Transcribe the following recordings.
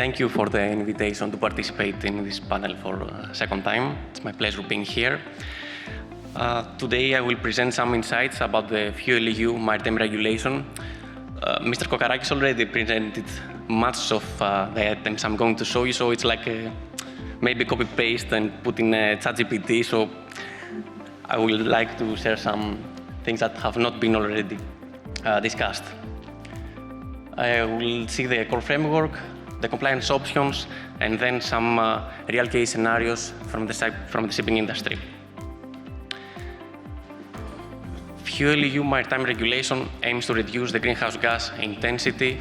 Thank you for the invitation to participate in this panel for a second time. It's my pleasure being here. Today I will present some insights about the FuelEU Maritime Regulation. Mr. Kokarakis already presented much of the items I'm going to show you, so it's like maybe copy-paste and put in ChatGPT, so I would like to share some things that have not been already discussed. I will see the core framework, the compliance options, and then some real case scenarios from the shipping industry. FuelEU Maritime Regulation aims to reduce the greenhouse gas intensity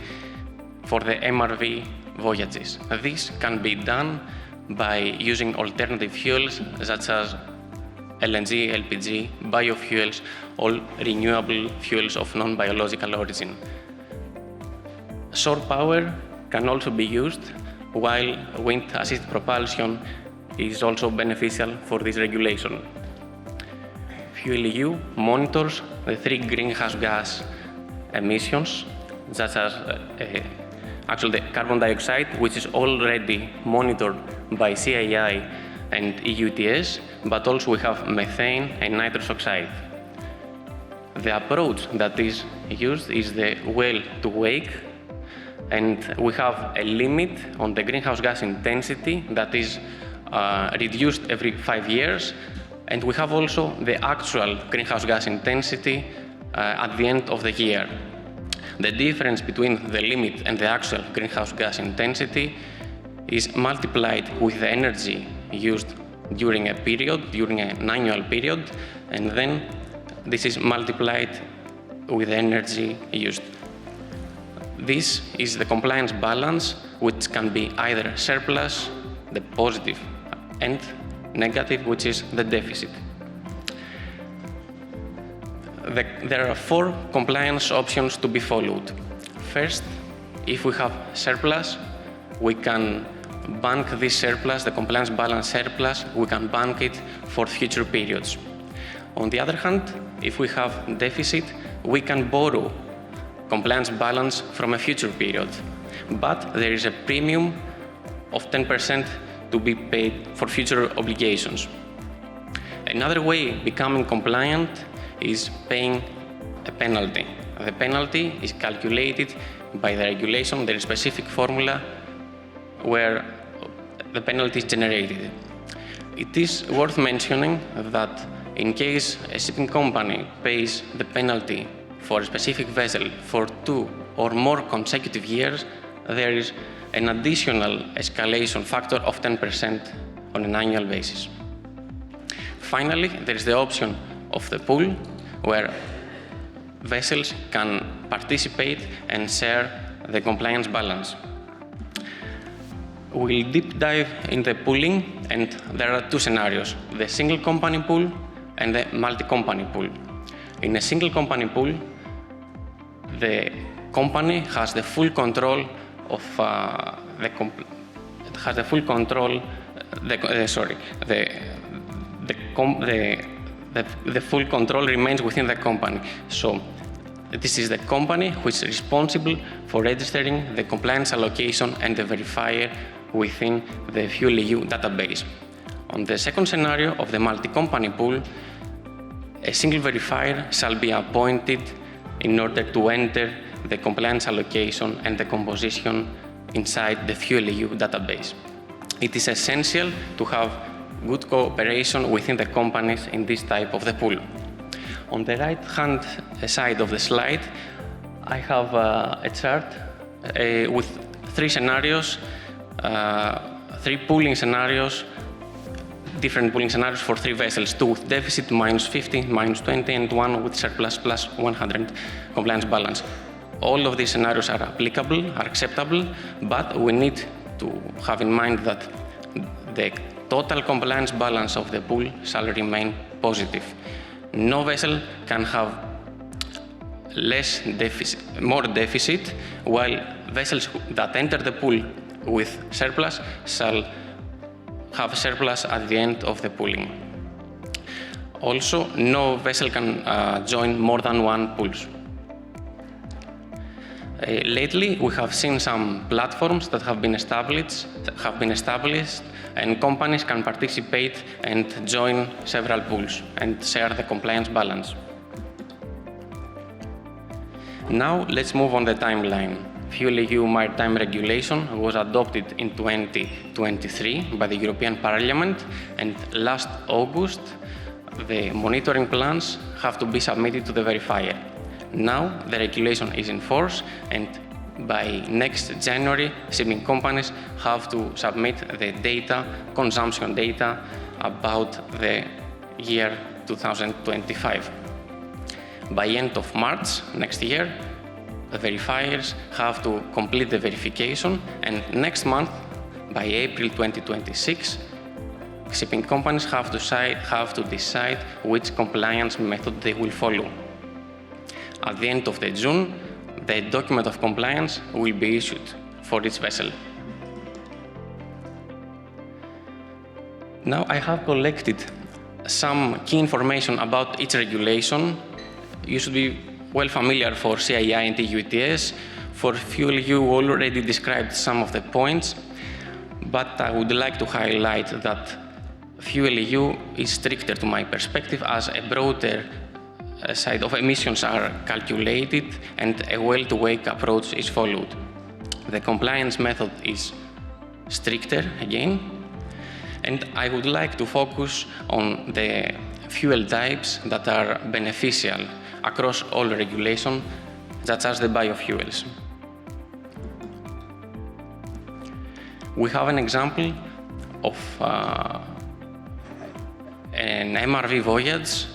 for the MRV voyages. This can be done by using alternative fuels such as LNG, LPG, biofuels, or renewable fuels of non-biological origin. Shore power can also be used, while wind-assisted propulsion is also beneficial for this regulation. FuelEU monitors the 3 greenhouse gas emissions, such as actually the carbon dioxide, which is already monitored by CII and EU ETS, but also we have methane and nitrous oxide. The approach that is used is the well-to-wake, and we have a limit on the greenhouse gas intensity that is reduced every 5 years, and we have also the actual greenhouse gas intensity at the end of the year. The difference between the limit and the actual greenhouse gas intensity is multiplied with the energy used during a period, during an annual period, and then this is multiplied with the energy used. This is the compliance balance, which can be either surplus, the positive, and negative, which is the deficit. There are 4 compliance options to be followed. First, if we have surplus, we can bank this surplus, the compliance balance surplus, we can bank it for future periods. On the other hand, if we have deficit, we can borrow compliance balance from a future period, but there is a premium of 10% to be paid for future obligations. Another way becoming compliant is paying a penalty. The penalty is calculated by the regulation. There is a specific formula where the penalty is generated. It is worth mentioning that in case a shipping company pays the penalty for a specific vessel for 2 or more consecutive years, there is an additional escalation factor of 10% on an annual basis. Finally, there is the option of the pool, where vessels can participate and share the compliance balance. We'll deep dive in the pooling, and there are 2 scenarios: the single company pool and the multi-company pool. In a single company pool, the company has the full control of the full control remains within the company. So this is the company which is responsible for registering the compliance allocation and the verifier within the FuelEU database. On the second scenario of the multi-company pool, a single verifier shall be appointed in order to enter the compliance allocation and the composition inside the FuelEU database. It is essential to have good cooperation within the companies in this type of the pool. On the right-hand side of the slide, I have a chart with 3 scenarios, 3 pooling scenarios, different pooling scenarios for 3 vessels: 2 with deficit, -50, -20, and 1 with surplus plus 100 compliance balance. All of these scenarios are applicable, are acceptable, but we need to have in mind that the total compliance balance of the pool shall remain positive. No vessel can have more deficit, while vessels that enter the pool with surplus shall have surplus at the end of the pooling. Also, no vessel can join more than 1 pools. Lately, we have seen some platforms that have been established, and companies can participate and join several pools and share the compliance balance. Now, let's move on the timeline. FuelEU Maritime Regulation was adopted in 2023 by the European Parliament, and last August, the monitoring plans have to be submitted to the verifier. Now, the regulation is in force, and by next January, shipping companies have to submit the data, consumption data, about the year 2025. By end of March next year, the verifiers have to complete the verification, and next month, by April 2026, shipping companies have to decide which compliance method they will follow. At the end of June, the document of compliance will be issued for each vessel. Now I have collected some key information about each regulation. You should be well familiar for CII and EU ETS. For FuelEU, already described some of the points, but I would like to highlight that FuelEU is stricter to my perspective, as a broader side of emissions are calculated and a well-to-wake approach is followed. The compliance method is stricter again, and I would like to focus on the fuel types that are beneficial across all regulation, such as the biofuels. We have an example of an MRV voyage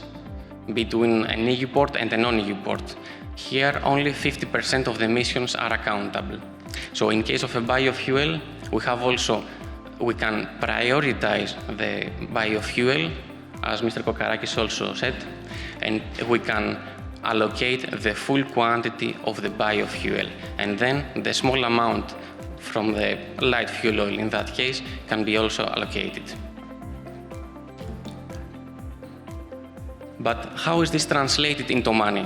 between an EU port and a non-EU port. Here, only 50% of the emissions are accountable. So in case of a biofuel, we can prioritize the biofuel, as Mr. Kokarakis also said, and we can allocate the full quantity of the biofuel. And then the small amount from the light fuel oil, in that case, can be also allocated. But how is this translated into money?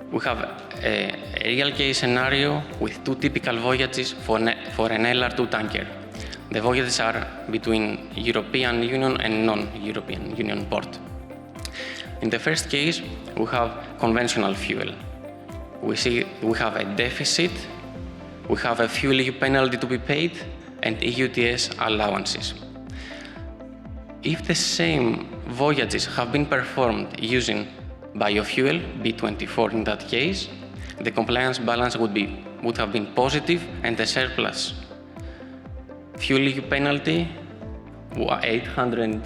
We have a real case scenario with two typical voyages for an LR2 tanker. The voyages are between European Union and non-European Union port. In the first case, we have conventional fuel. We have a deficit, we have a FuelEU penalty to be paid, and EU ETS allowances. If the same voyages have been performed using biofuel, B24 in that case, the compliance balance would have been positive, and the surplus FuelEU penalty, 800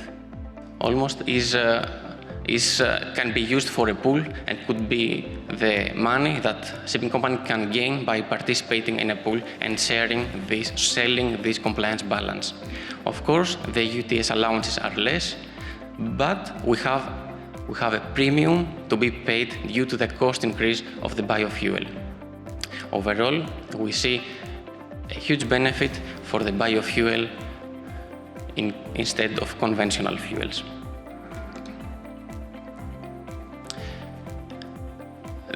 almost, can be used for a pool and could be the money that shipping company can gain by participating in a pool and selling this compliance balance. Of course, the ETS allowances are less, but we have a premium to be paid due to the cost increase of the biofuel. Overall, we see a huge benefit for the biofuel instead of conventional fuels.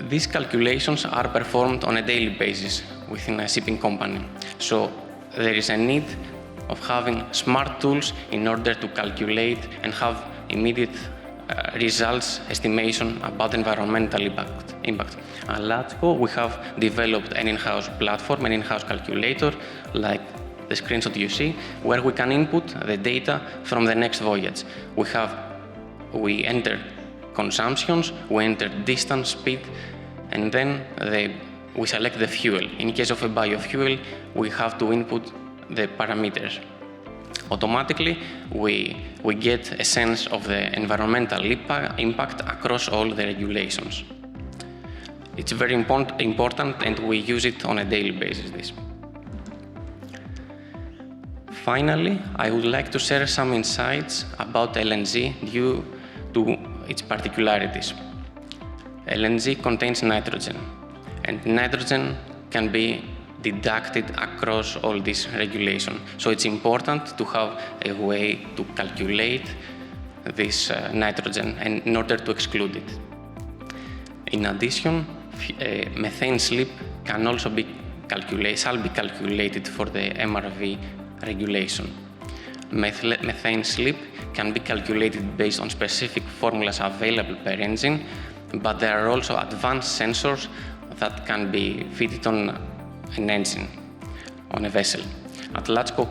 These calculations are performed on a daily basis within a shipping company. So there is a need of having smart tools in order to calculate and have immediate results estimation about environmental impact. At Latsco, we have developed an in-house platform, an in-house calculator, like the screenshot you see, where we can input the data from the next voyage. We enter consumptions, we enter distance, speed, and then we select the fuel. In case of a biofuel, we have to input the parameters. Automatically, we get a sense of the environmental impact across all the regulations. It's very important, and we use it on a daily basis. Finally, I would like to share some insights about LNG due to its particularities. LNG contains nitrogen, and nitrogen can be deducted across all this regulation. So it's important to have a way to calculate this nitrogen and in order to exclude it. In addition, methane slip can also be shall be calculated for the MRV regulation. Methane slip can be calculated based on specific formulas available per engine, but there are also advanced sensors that can be fitted on an engine, on a vessel. At Latsco,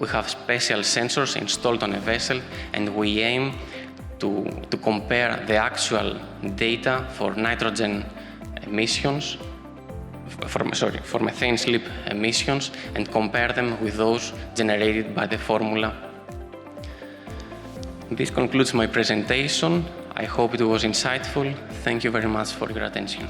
we have special sensors installed on a vessel, and we aim to compare the actual data for nitrogen emissions, for methane slip emissions, and compare them with those generated by the formula. This concludes my presentation. I hope it was insightful. Thank you very much for your attention.